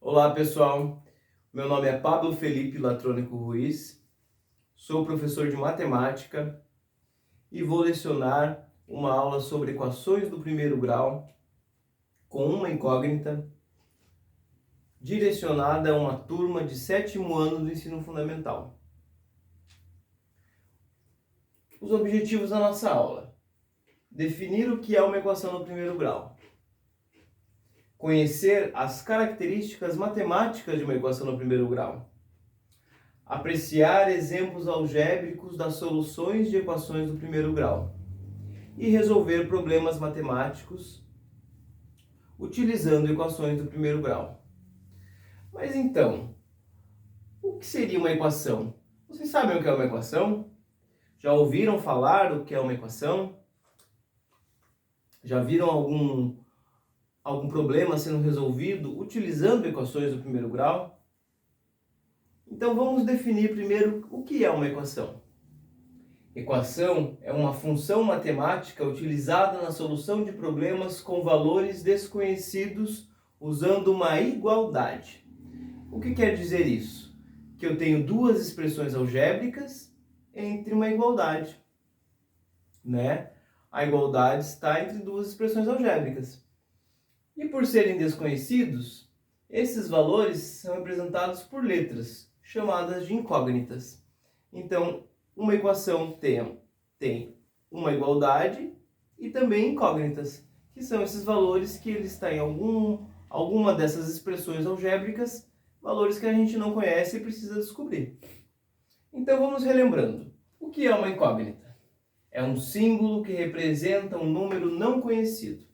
Olá pessoal, meu nome é Pablo Felipe Latrônico Ruiz, sou professor de matemática e vou lecionar uma aula sobre equações do primeiro grau com uma incógnita direcionada a uma turma de 7º ano do ensino fundamental. Os objetivos da nossa aula: definir o que é uma equação no primeiro grau, conhecer as características matemáticas de uma equação no primeiro grau, apreciar exemplos algébricos das soluções de equações do primeiro grau e resolver problemas matemáticos utilizando equações do primeiro grau. Mas então, o que seria uma equação? Vocês sabem o que é uma equação? Já ouviram falar do que é uma equação? Já viram algum problema sendo resolvido utilizando equações do primeiro grau? Então vamos definir primeiro o que é uma equação. Equação é uma função matemática utilizada na solução de problemas com valores desconhecidos usando uma igualdade. O que quer dizer isso? Que eu tenho duas expressões algébricas entre uma igualdade, né? A igualdade está entre duas expressões algébricas. E por serem desconhecidos, esses valores são representados por letras, chamadas de incógnitas. Então, uma equação tem uma igualdade e também incógnitas, que são esses valores que ele está em alguma dessas expressões algébricas, valores que a gente não conhece e precisa descobrir. Então vamos relembrando. O que é uma incógnita? É um símbolo que representa um número não conhecido.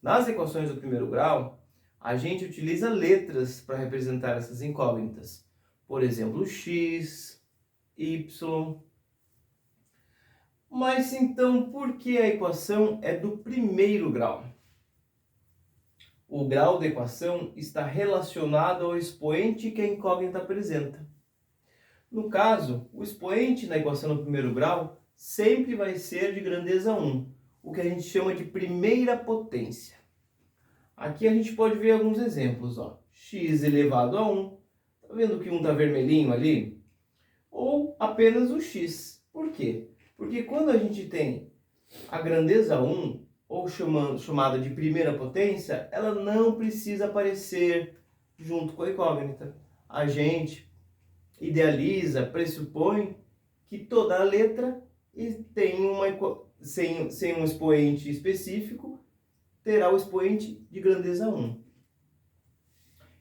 Nas equações do primeiro grau, a gente utiliza letras para representar essas incógnitas. Por exemplo, x, y. Mas então, por que a equação é do primeiro grau? O grau da equação está relacionado ao expoente que a incógnita apresenta. No caso, o expoente na equação do primeiro grau sempre vai ser de grandeza 1, o que a gente chama de primeira potência. Aqui a gente pode ver alguns exemplos, ó. X elevado a 1, tá vendo que 1 está vermelhinho ali? Ou apenas o x. Por quê? Porque quando a gente tem a grandeza 1, ou chamada de primeira potência, ela não precisa aparecer junto com a incógnita. A gente idealiza, pressupõe que toda a letra tem sem um expoente específico, terá o expoente de grandeza 1.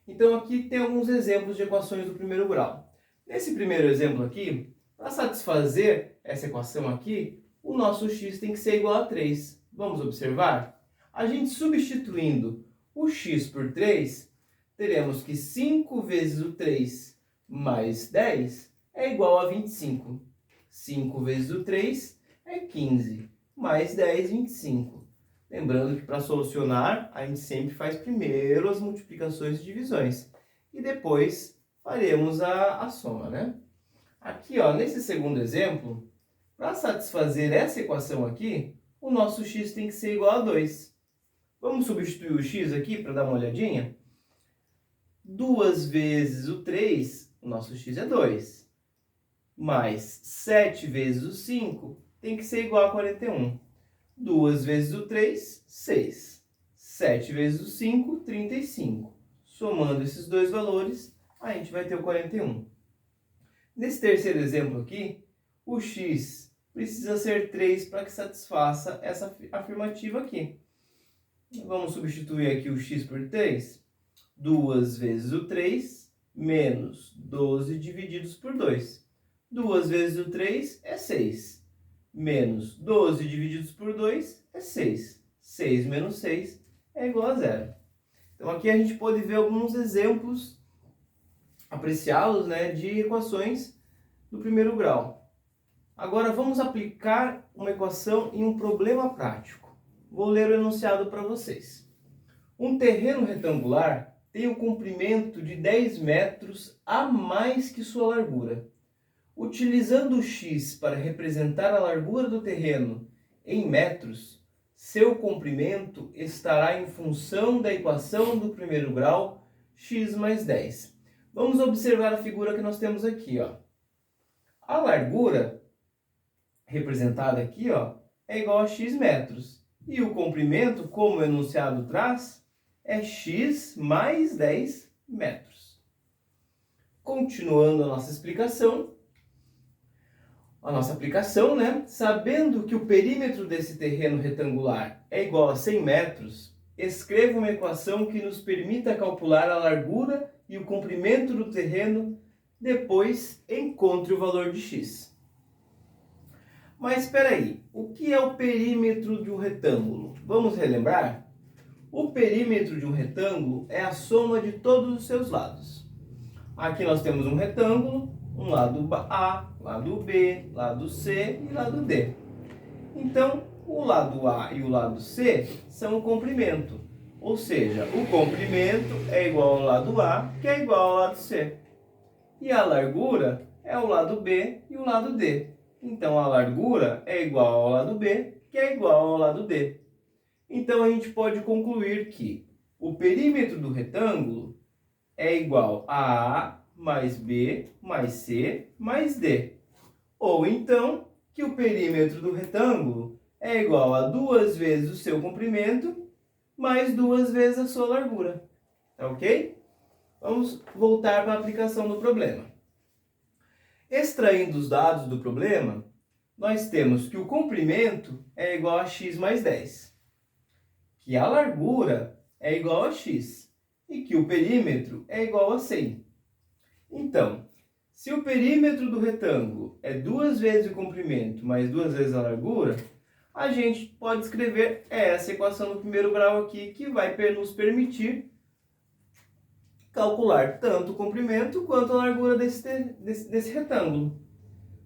Então aqui tem alguns exemplos de equações do primeiro grau. Nesse primeiro exemplo aqui, para satisfazer essa equação aqui, o nosso x tem que ser igual a 3. Vamos observar? A gente substituindo o x por 3, teremos que 5 vezes o 3 mais 10 é igual a 25. 5 vezes o 3 é 15, mais 10, 25. Lembrando que para solucionar, a gente sempre faz primeiro as multiplicações e divisões. E depois faremos a soma, né? Aqui, ó, nesse segundo exemplo, para satisfazer essa equação aqui, o nosso x tem que ser igual a 2. Vamos substituir o x aqui para dar uma olhadinha? 2 vezes o 3, o nosso x é 2. Mais 7 vezes o 5 tem que ser igual a 41. 2 vezes o 3, 6. 7 vezes o 5, 35. Somando esses dois valores, a gente vai ter o 41. Nesse terceiro exemplo aqui, o x precisa ser 3 para que satisfaça essa afirmativa aqui. Vamos substituir aqui o x por 3. 2 vezes o 3 menos 12 divididos por 2. 2 vezes o 3 é 6. Menos 12 divididos por 2 é 6. 6 menos 6 é igual a 0. Então aqui a gente pode ver alguns exemplos, apreciá-los, né, de equações do primeiro grau. Agora vamos aplicar uma equação em um problema prático. Vou ler o enunciado para vocês. Um terreno retangular tem um comprimento de 10 metros a mais que sua largura. Utilizando o x para representar a largura do terreno em metros, seu comprimento estará em função da equação do primeiro grau x mais 10. Vamos observar a figura que nós temos aqui, ó. A largura, representada aqui, ó, é igual a x metros. E o comprimento, como o enunciado traz, é x mais 10 metros. Continuando a nossa explicação, a nossa aplicação, né? Sabendo que o perímetro desse terreno retangular é igual a 100 metros, escreva uma equação que nos permita calcular a largura e o comprimento do terreno, depois encontre o valor de x. Mas espera aí, o que é o perímetro de um retângulo? Vamos relembrar? O perímetro de um retângulo é a soma de todos os seus lados. Aqui nós temos um retângulo, um lado A, lado B, lado C e lado D. Então, o lado A e o lado C são o comprimento. Ou seja, o comprimento é igual ao lado A, que é igual ao lado C. E a largura é o lado B e o lado D. Então, a largura é igual ao lado B, que é igual ao lado D. Então, a gente pode concluir que o perímetro do retângulo é igual a A mais B mais C mais D. Ou então, que o perímetro do retângulo é igual a 2 vezes o seu comprimento mais 2 vezes a sua largura. Tá ok? Vamos voltar para a aplicação do problema. Extraindo os dados do problema, nós temos que o comprimento é igual a x mais 10, que a largura é igual a x e que o perímetro é igual a 100. Então, se o perímetro do retângulo é 2 vezes o comprimento mais 2 vezes a largura, a gente pode escrever essa equação do primeiro grau aqui, que vai nos permitir calcular tanto o comprimento quanto a largura desse retângulo.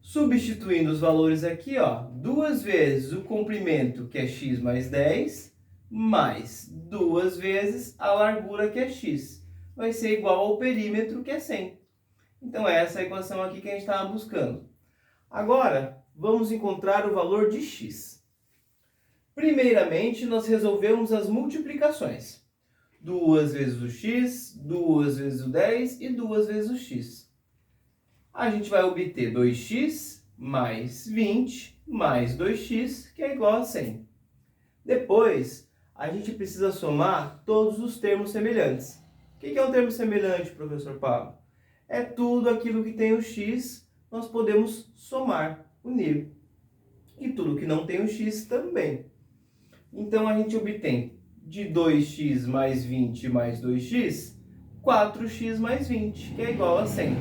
Substituindo os valores aqui, ó, 2 vezes o comprimento, que é x mais 10, mais 2 vezes a largura, que é x, vai ser igual ao perímetro, que é 100. Então, essa é a equação aqui que a gente estava buscando. Agora, vamos encontrar o valor de x. Primeiramente, nós resolvemos as multiplicações. 2 vezes o x, 2 vezes o 10 e 2 vezes o x. A gente vai obter 2x mais 20 mais 2x, que é igual a 100. Depois, a gente precisa somar todos os termos semelhantes. O que é um termo semelhante, professor Pablo? É tudo aquilo que tem o x, nós podemos somar, unir. E tudo que não tem o x também. Então, a gente obtém de 2x mais 20 mais 2x, 4x mais 20, que é igual a 100.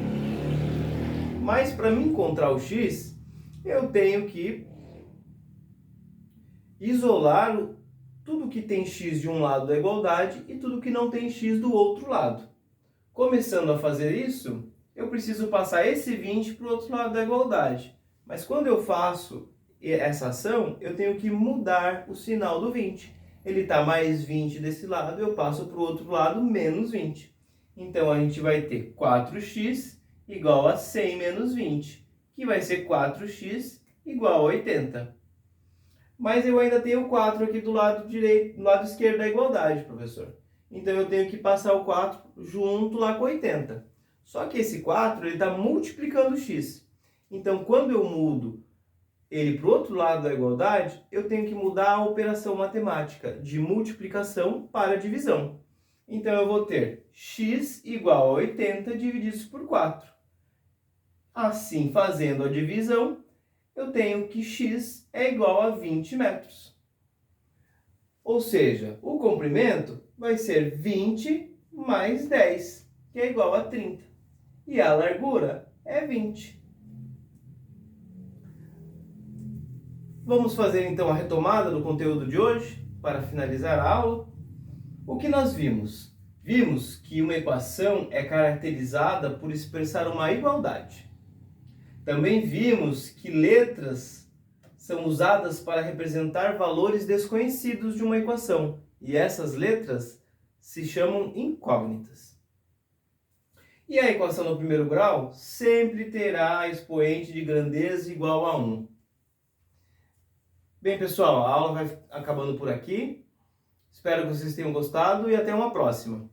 Mas, para me encontrar o x, eu tenho que isolar tudo que tem x de um lado da igualdade e tudo que não tem x do outro lado. Começando a fazer isso, eu preciso passar esse 20 para o outro lado da igualdade. Mas quando eu faço essa ação, eu tenho que mudar o sinal do 20. Ele está mais 20 desse lado, eu passo para o outro lado menos 20. Então, a gente vai ter 4x igual a 100 menos 20, que vai ser 4x igual a 80. Mas eu ainda tenho 4 aqui do lado direito, do lado esquerdo da igualdade, professor. Então, eu tenho que passar o 4 junto lá com 80. Só que esse 4 está multiplicando o x. Então, quando eu mudo ele para o outro lado da igualdade, eu tenho que mudar a operação matemática de multiplicação para divisão. Então, eu vou ter x igual a 80 divididos por 4. Assim, fazendo a divisão, eu tenho que x é igual a 20 metros. Ou seja, o comprimento vai ser 20 mais 10, que é igual a 30. E a largura é 20. Vamos fazer então a retomada do conteúdo de hoje, para finalizar a aula. O que nós vimos? Vimos que uma equação é caracterizada por expressar uma igualdade. Também vimos que letras são usadas para representar valores desconhecidos de uma equação, e essas letras se chamam incógnitas. E a equação do primeiro grau sempre terá expoente de grandeza igual a 1. Bem, pessoal, a aula vai acabando por aqui. Espero que vocês tenham gostado e até uma próxima.